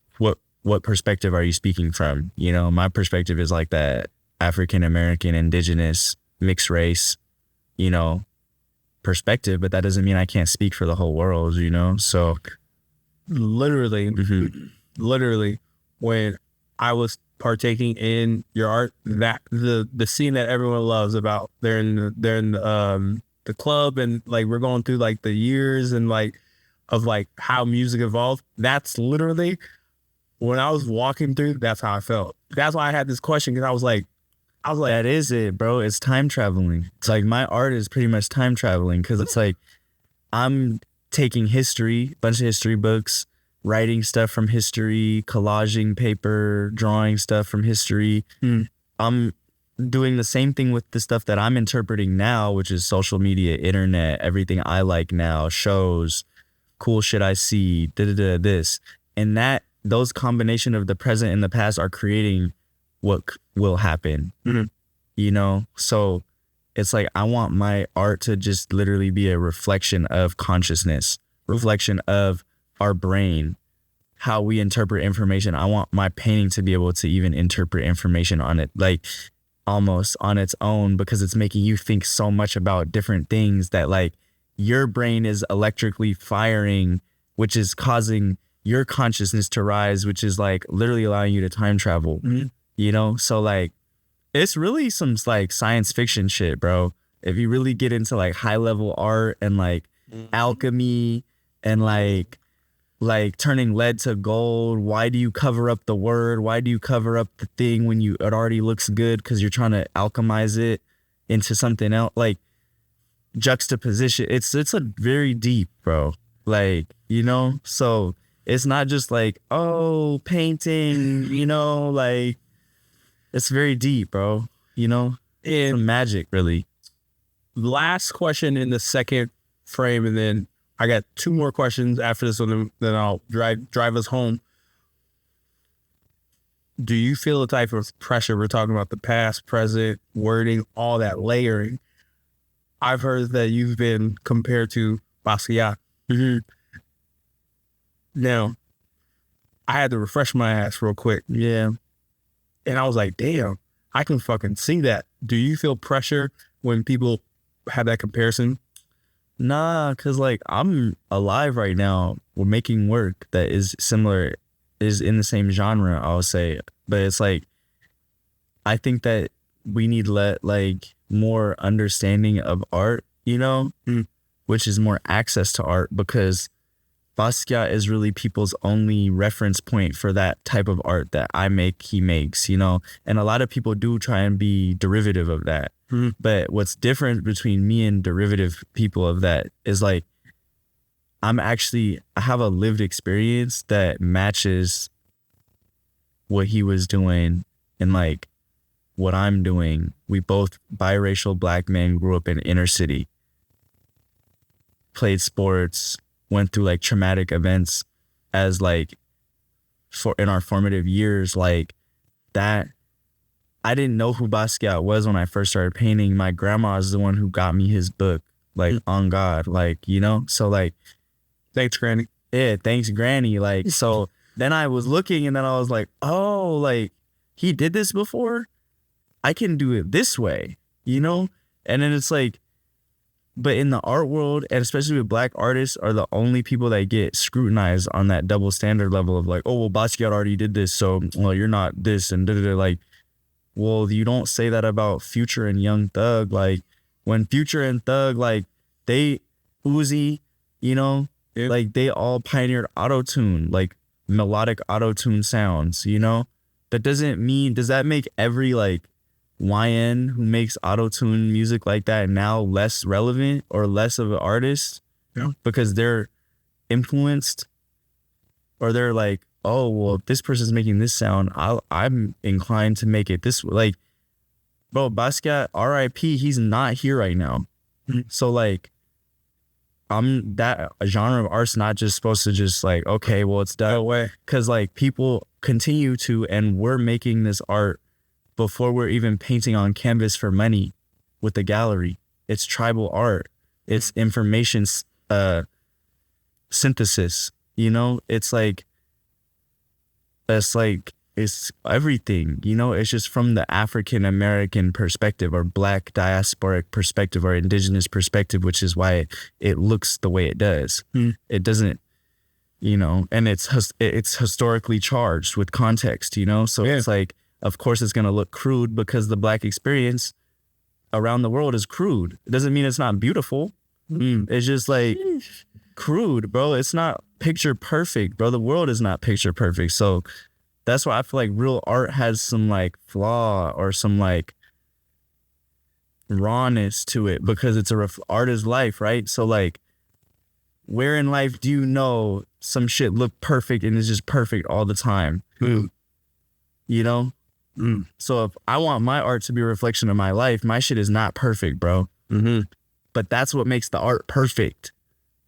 what perspective are you speaking from? My perspective is like that African American, indigenous, mixed race, perspective, but that doesn't mean I can't speak for the whole world, So literally when I was partaking in your art, that the scene that everyone loves about they're in the club, and like we're going through like the years, and like of like how music evolved. That's literally when I was walking through, that's how I felt. That's why I had this question, because I was like, that is it, bro. It's time traveling. It's like my art is pretty much time traveling, because it's like I'm taking history, bunch of history books, writing stuff from history, collaging paper, drawing stuff from history. I'm doing the same thing with the stuff that I'm interpreting now, which is social media, internet, everything I like now, shows, cool shit I see, this. And those combination of the present and the past are creating what will happen, you know? So it's like, I want my art to just literally be a reflection of consciousness, reflection of our brain, how we interpret information. I want my painting to be able to even interpret information on it, like almost on its own, because it's making you think so much about different things that like your brain is electrically firing, which is causing your consciousness to rise, which is like literally allowing you to time travel, you know? So like, it's really some like science fiction shit, bro. If you really get into like high level art and like alchemy and like turning lead to gold, why do you cover up the word? Why do you cover up the thing when it already looks good? Because you're trying to alchemize it into something else. Like juxtaposition. It's a very deep, bro. Like, you know, so it's not just like, oh, painting, you know, like it's very deep, bro. You know, it's magic, really. Last question in the second frame, and then I got two more questions after this one, then I'll drive us home. Do you feel the type of pressure? We're talking about the past, present, wording, all that layering. I've heard that you've been compared to Basquiat. Now, I had to refresh my ass real quick. Yeah. And I was like, damn, I can fucking see that. Do you feel pressure when people have that comparison? Nah, because like I'm alive right now. We're making work that is similar, is in the same genre, I'll say. But it's like, I think that we need like more understanding of art, you know, which is more access to art, because Basquiat is really people's only reference point for that type of art that I make, he makes, you know, and a lot of people do try and be derivative of that. But what's different between me and derivative people of that is like, I have a lived experience that matches what he was doing and like what I'm doing. We both biracial black men grew up in inner city, played sports, went through like traumatic events as like in our formative years, like that. I didn't know who Basquiat was when I first started painting. My grandma is the one who got me his book, like on God, like, you know? So like, thanks, Granny. Yeah, thanks, Granny. Like, so then I was looking and then I was like, oh, like he did this before? I can do it this way, you know? And then it's like, but in the art world, and especially with black artists, are the only people that get scrutinized on that double standard level of like, oh, well, Basquiat already did this, so, well, you're not this, and da-da-da. Like, well, you don't say that about Future and Young Thug. Like, when Future and Thug, like, they, Uzi, you know, like, they all pioneered auto-tune, like, melodic auto-tune sounds, you know? That doesn't mean, does that make every, like, YN who makes auto-tune music like that now less relevant or less of an artist? Yeah. Because they're influenced, or they're like, oh, well, if this person's making this sound, I'm inclined to make it this way. Like, bro, Basquiat, R.I.P., he's not here right now. So like, that genre of art's not just supposed to just like, okay, well, it's done away. Because like people continue to, and we're making this art before we're even painting on canvas for money with the gallery. It's tribal art. It's information synthesis, you know? It's everything, you know? It's just from the African American perspective, or black diasporic perspective, or indigenous perspective, which is why it looks the way it does. It doesn't, you know, and it's historically charged with context, you know? So it's like, of course it's going to look crude because the black experience around the world is crude. It doesn't mean it's not beautiful. It's just like, crude, bro. It's not picture perfect, bro. The world is not picture perfect. So that's why I feel like real art has some like flaw or some like rawness to it, because it's art is life, right? So like, where in life do you know some shit look perfect and is just perfect all the time? You know? So if I want my art to be a reflection of my life, my shit is not perfect, bro. But that's what makes the art perfect,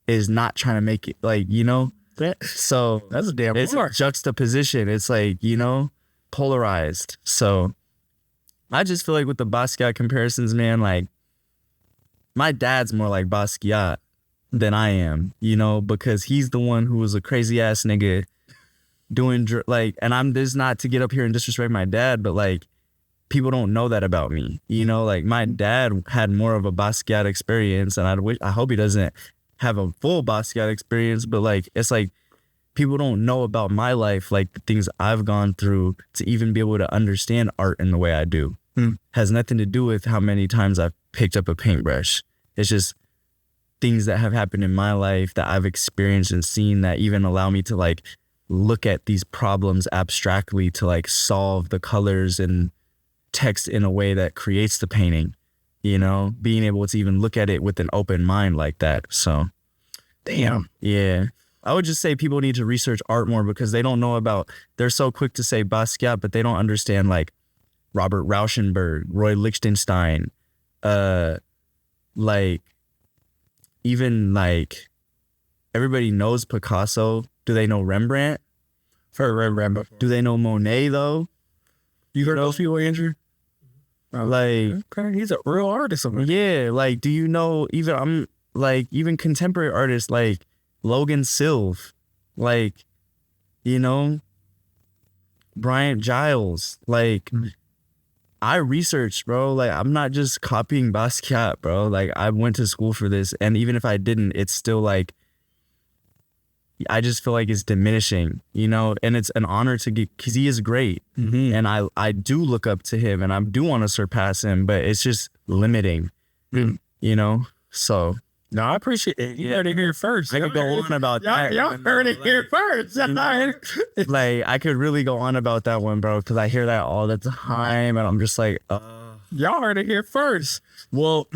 is not trying to make it like, you know? So That's a damn it's art. juxtaposition. It's like, you know, polarized. So I just feel like with the Basquiat comparisons, man, like my dad's more like Basquiat than I am, you know, because he's the one who was a crazy ass nigga doing like, and I'm this not to get up here and disrespect my dad, but like people don't know that about me, you know, like my dad had more of a Basquiat experience, and I hope he doesn't have a full Basquiat experience, but like it's like people don't know about my life, like the things I've gone through to even be able to understand art in the way I do. Has nothing to do with how many times I've picked up a paintbrush. It's just things that have happened in my life that I've experienced and seen that even allow me to like look at these problems abstractly, to like solve the colors and text in a way that creates the painting, you know, being able to even look at it with an open mind like that. So, Damn. yeah. I would just say people need to research art more, because they don't know about, they're so quick to say Basquiat, but they don't understand like Robert Rauschenberg, Roy Lichtenstein, like even like everybody knows Picasso. Do they know Rembrandt? For Rembrandt before. Do they know Monet though? You heard those people, Andrew? Like, okay, he's a real artist. Yeah, like do you know even contemporary artists like Logan Silv, like, you know, Bryant Giles, like I researched, bro. Like I'm not just copying Basquiat, bro. Like I went to school for this, and even if I didn't, it's still like I just feel like it's diminishing, you know. And it's an honor to get, because he is great, and I do look up to him, and I do want to surpass him, but it's just limiting, you know. So no, I appreciate it. You heard it here first. I could go on about that. Y'all heard it here first. Like I could really go on about that one, bro, because I hear that all the time, and I'm just like, y'all heard it here first. Well,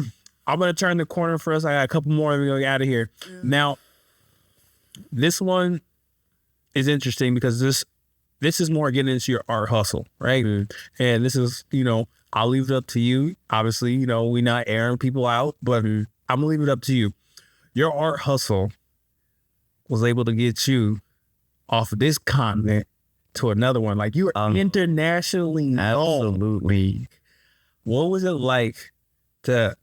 I'm gonna turn the corner for us. I got a couple more, and we're gonna get out of here. Now, this one is interesting because this is more getting into your art hustle, right? And this is, you know, I'll leave it up to you. Obviously, you know, we're not airing people out, but I'm gonna leave it up to you. Your art hustle was able to get you off of this continent to another one. Like you were internationally known. Absolutely. What was it like to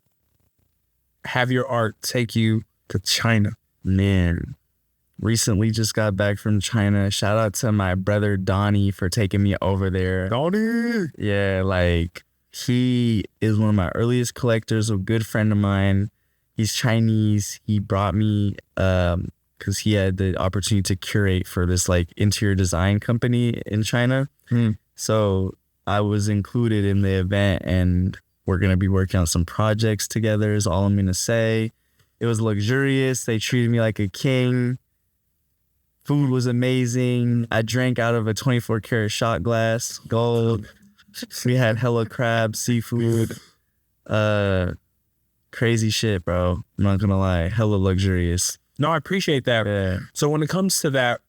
have your art take you to China? Man, recently just got back from China. Shout out to my brother Donnie for taking me over there. Donnie! Yeah, like he is one of my earliest collectors, a good friend of mine. He's Chinese. He brought me because he had the opportunity to curate for this like interior design company in China. So I was included in the event, and we're going to be working on some projects together is all I'm going to say. It was luxurious. They treated me like a king. Food was amazing. I drank out of a 24 karat shot glass, gold. We had hella crab, seafood, crazy shit, bro. I'm not gonna lie, hella luxurious. No, I appreciate that. Yeah. So when it comes to that,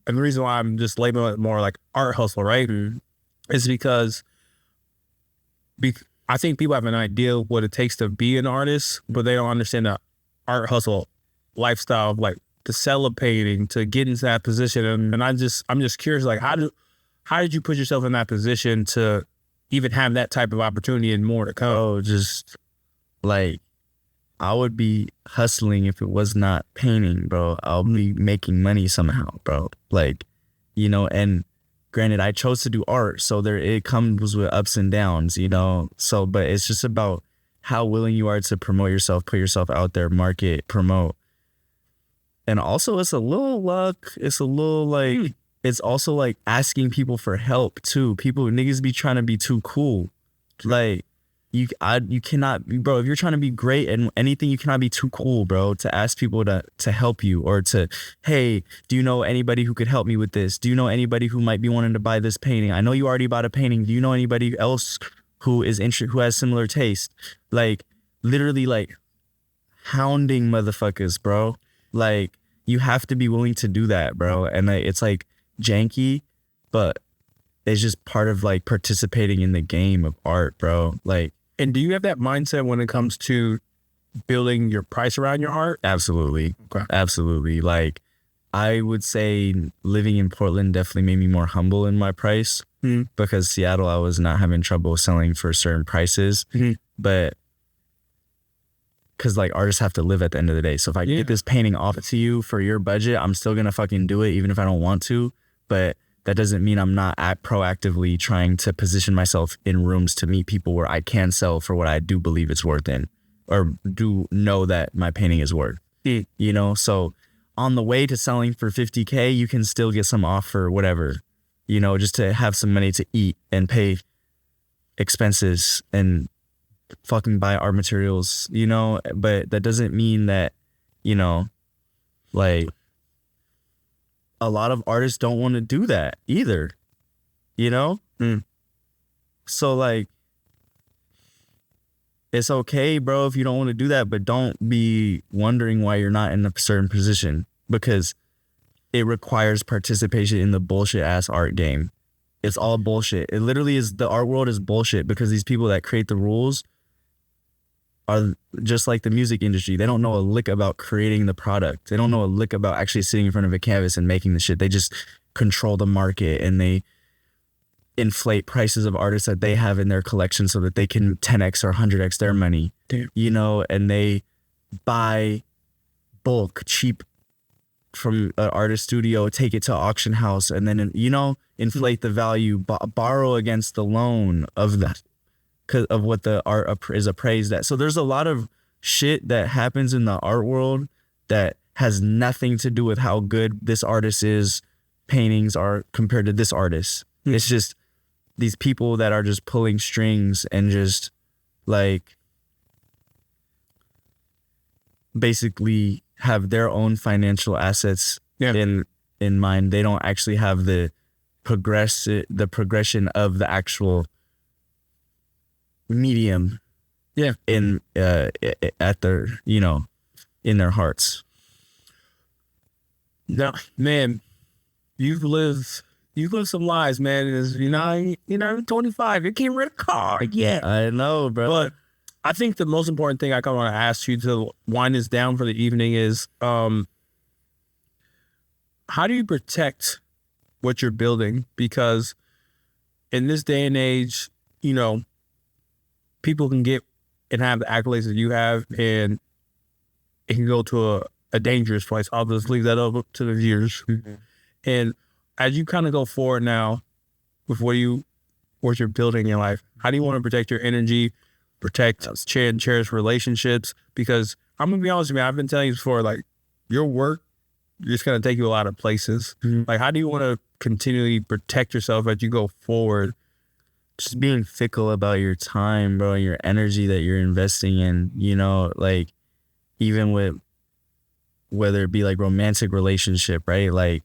and the reason why I'm just labeling it more like art hustle, right, is because I think people have an idea of what it takes to be an artist, but they don't understand the art hustle lifestyle of like to sell a painting, to get into that position. And I'm just curious, like how did you put yourself in that position to even have that type of opportunity and more to come? Oh, just like I would be hustling if it was not painting, bro. I'll be making money somehow, bro. Like, you know, and granted, I chose to do art, so it comes with ups and downs, you know. So, but it's just about how willing you are to promote yourself, put yourself out there, market, promote. And also, it's a little luck. It's a little like, it's also like asking people for help too. Niggas be trying to be too cool. Like, you cannot, bro, if you're trying to be great and anything, you cannot be too cool, bro, to ask people to help you, or to, hey, do you know anybody who could help me with this? Do you know anybody who might be wanting to buy this painting? I know you already bought a painting. Do you know anybody else who has similar taste? Like, literally, like, hounding motherfuckers, bro. Like, you have to be willing to do that, bro. And like, it's like janky, but it's just part of like participating in the game of art, bro. Like, And do you have that mindset when it comes to building your price around your art? absolutely. Okay. Absolutely. Like, I would say living in Portland definitely made me more humble in my price, because Seattle, I was not having trouble selling for certain prices, but because like artists have to live at the end of the day. So if I get this painting off to you for your budget, I'm still going to fucking do it, even if I don't want to. But that doesn't mean I'm not proactively trying to position myself in rooms to meet people where I can sell for what I do believe it's worth in, or do know that my painting is worth. You know, so on the way to selling for $50K, you can still get some off for whatever, you know, just to have some money to eat and pay expenses and fucking buy art materials, you know. But that doesn't mean that, you know, like, a lot of artists don't want to do that either, you know? So like, it's okay, bro, if you don't want to do that, but don't be wondering why you're not in a certain position, because it requires participation in the bullshit ass art game. It's all bullshit. It literally is. The art world is bullshit, because these people that create the rules are just like the music industry. They don't know a lick about creating the product. They don't know a lick about actually sitting in front of a canvas and making the shit. They just control the market, and they inflate prices of artists that they have in their collection so that they can 10x or 100x their money. Damn. You know, and they buy bulk cheap from an artist studio, take it to auction house, and then, you know, inflate the value, borrow against the loan of that, because of what the art is appraised at. So there's a lot of shit that happens in the art world that has nothing to do with how good this artist is paintings are compared to this artist. It's just these people that are just pulling strings and just like basically have their own financial assets in mind. They don't actually have the progression of the actual medium in at their, you know, in their hearts. No, man, you've lived some lives, man. You're not 25. You can't rent a car. Yeah, I know, bro. But I think the most important thing I kind of want to ask you to wind this down for the evening is, how do you protect what you're building? Because in this day and age, you know, people can get and have the accolades that you have, and it can go to a dangerous place. I'll just leave that up to the viewers. And as you kind of go forward now with what you're building in life, how do you want to protect your energy, protect and cherish relationships? Because I'm going to be honest with you, I've been telling you before, like, your work, it's going to take you a lot of places. Like, how do you want to continually protect yourself as you go forward? Just being fickle about your time, bro, and your energy that you're investing in, you know, like, even with whether it be like romantic relationship, right? Like,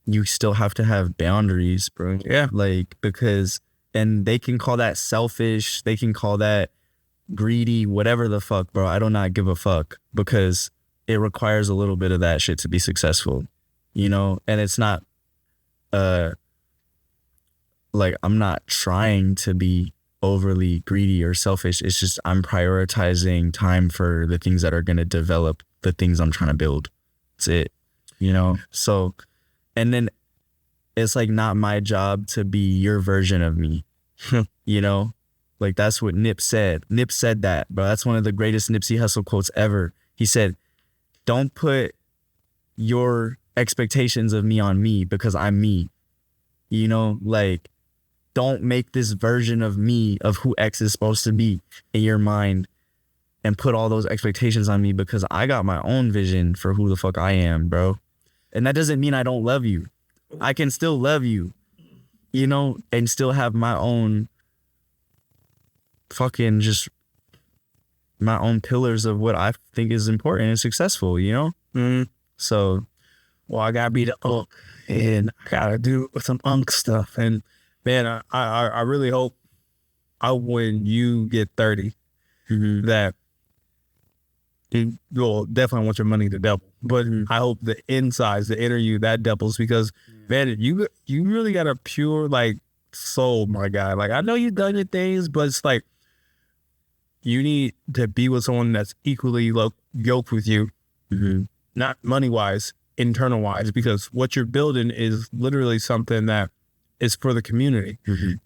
you still have to have boundaries, bro. Yeah. Like, because, and they can call that selfish, they can call that greedy, whatever the fuck, bro. I do not give a fuck, because it requires a little bit of that shit to be successful, you know? And it's not, like, I'm not trying to be overly greedy or selfish. It's just I'm prioritizing time for the things that are going to develop the things I'm trying to build. That's it, you know? So, and then it's like not my job to be your version of me, you know? Like, that's what Nip said. Nip said that, bro. That's one of the greatest Nipsey Hussle quotes ever. He said, don't put your expectations of me on me, because I'm me. You know, like, don't make this version of me, of who X is supposed to be in your mind, and put all those expectations on me, because I got my own vision for who the fuck I am, bro. And that doesn't mean I don't love you. I can still love you, you know, and still have my own fucking just my own pillars of what I think is important and successful, you know? Mm-hmm. So, well, I gotta be the unk, and I gotta do some unk stuff. And man, I really hope when you get 30, that you'll definitely want your money to double. But I hope the insides, the inner you, that doubles, because man, you really got a pure like soul, my guy. Like, I know you've done your things, but it's like you need to be with someone that's equally yoked with you, not money wise, internal wise, because what you're building is literally something that is for the community.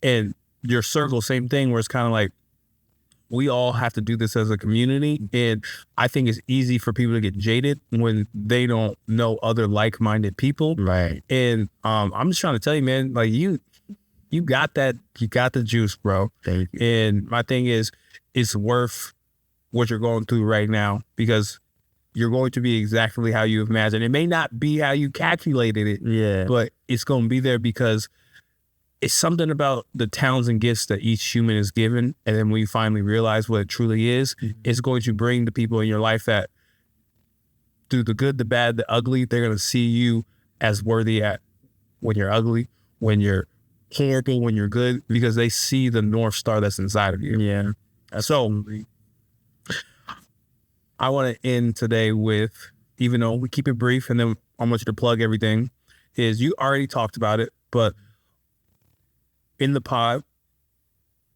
And your circle, same thing, where it's kind of like we all have to do this as a community. And I think it's easy for people to get jaded when they don't know other like-minded people. right. And I'm just trying to tell you, man, like you got that, you got the juice, bro. Thank you. And my thing is, it's worth what you're going through right now, because you're going to be exactly how you imagine. It may not be how you calculated it, Yeah. but it's going to be there because it's something about the talents and gifts that each human is given. And then when you finally realize what it truly is, it's going to bring the people in your life that, through the good, the bad, the ugly, they're going to see you as worthy at when you're ugly, when you're horrible, when you're good, because they see the North Star that's inside of you. Yeah. So I want to end today with, even though we keep it brief and then I want you to plug everything, is you already talked about it, but in the pod,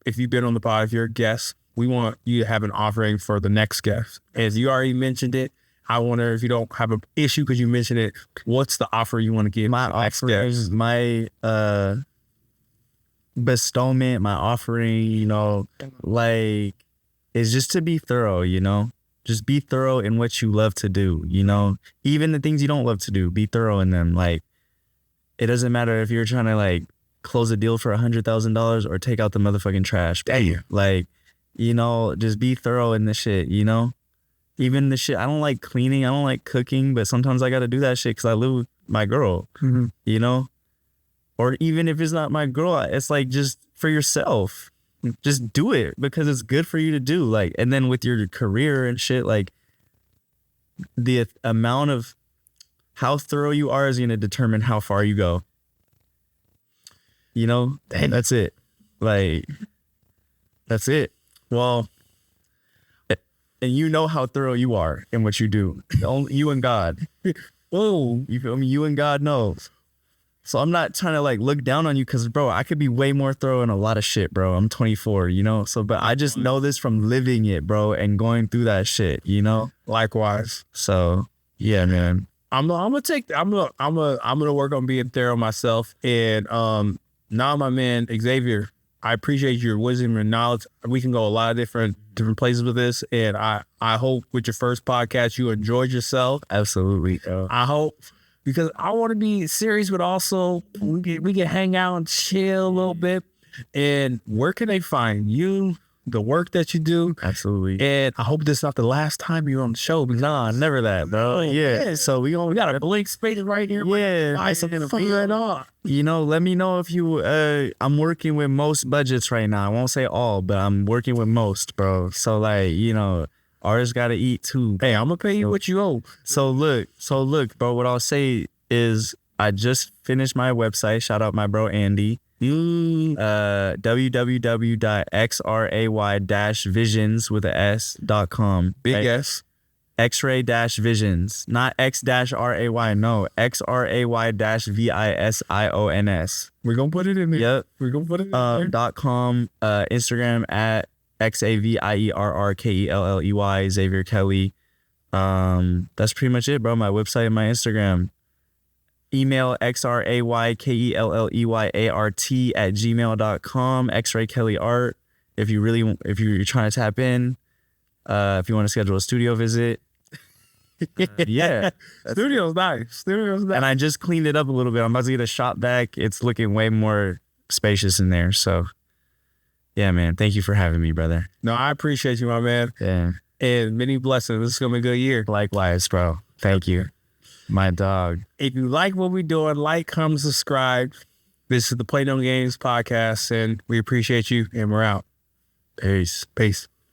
if you've been on the pod, if you're a guest, we want you to have an offering for the next guest. As you already mentioned it, I wonder if you don't have an issue because you mentioned it, what's the offer you want to give? My offer is my bestowment, my offering, you know, like, is just to be thorough, you know? Just be thorough in what you love to do, you know? Even the things you don't love to do, be thorough in them. Like, it doesn't matter if you're trying to, like, close a deal for $100,000 or take out the motherfucking trash. Damn. Like, you know, just be thorough in the shit, you know? Even the shit, I don't like cleaning, I don't like cooking, but sometimes I got to do that shit because I live with my girl, you know? Or even if it's not my girl, it's like just for yourself. Just do it because it's good for you to do. Like, and then with your career and shit, like, the amount of how thorough you are is going to determine how far you go. You know, that's it. Like, that's it. Well, and you know how thorough you are in what you do. Only you and God. Oh, you feel me? You and God knows. So I'm not trying to like look down on you because, bro, I could be way more thorough in a lot of shit, bro. I'm 24, you know? So, but I just know this from living it, bro, and going through that shit, you know? Likewise. So, yeah, man. I'm gonna work on being thorough myself. And now, my man Xavier, I appreciate your wisdom and knowledge. We can go a lot of different places with this, and I hope with your first podcast you enjoyed yourself. Absolutely. I hope, because I want to be serious, but also we can hang out and chill a little bit. And where can they find you, the work that you do? Absolutely. And I hope this is not the last time you're on the show. Nah, never that, bro. Yeah. So we got a blank space right here. Yeah. Buy something to figure it out. You know, let me know if you, I'm working with most budgets right now. I won't say all, but I'm working with most, bro. So like, you know, artists got to eat too. Hey, I'm gonna pay you what you owe. So look, bro, what I'll say is I just finished my website. Shout out my bro, Andy. www.xray-visions with a s.com. Big S. X-ray-visions, not X-ray, no, XRAY-VISIONS. We're gonna put it in there. Yep. We're gonna put it in there. .com, Instagram at XAVIERRKELLEY, Xavier Kelley. That's pretty much it, bro. My website and my Instagram. Email XRAYKELLEYART@gmail.com. X-Ray Kelley Art. If you're trying to tap in, if you want to schedule a studio visit. Yeah. Studio's nice. And I just cleaned it up a little bit. I'm about to get a shop back. It's looking way more spacious in there. So yeah, man. Thank you for having me, brother. No, I appreciate you, my man. Yeah. And many blessings. This is gonna be a good year. Likewise, bro. Thank you. My dog. If you like what we're doing, like, comment, subscribe. This is the Play No Games podcast, and we appreciate you, and we're out. Peace. Peace.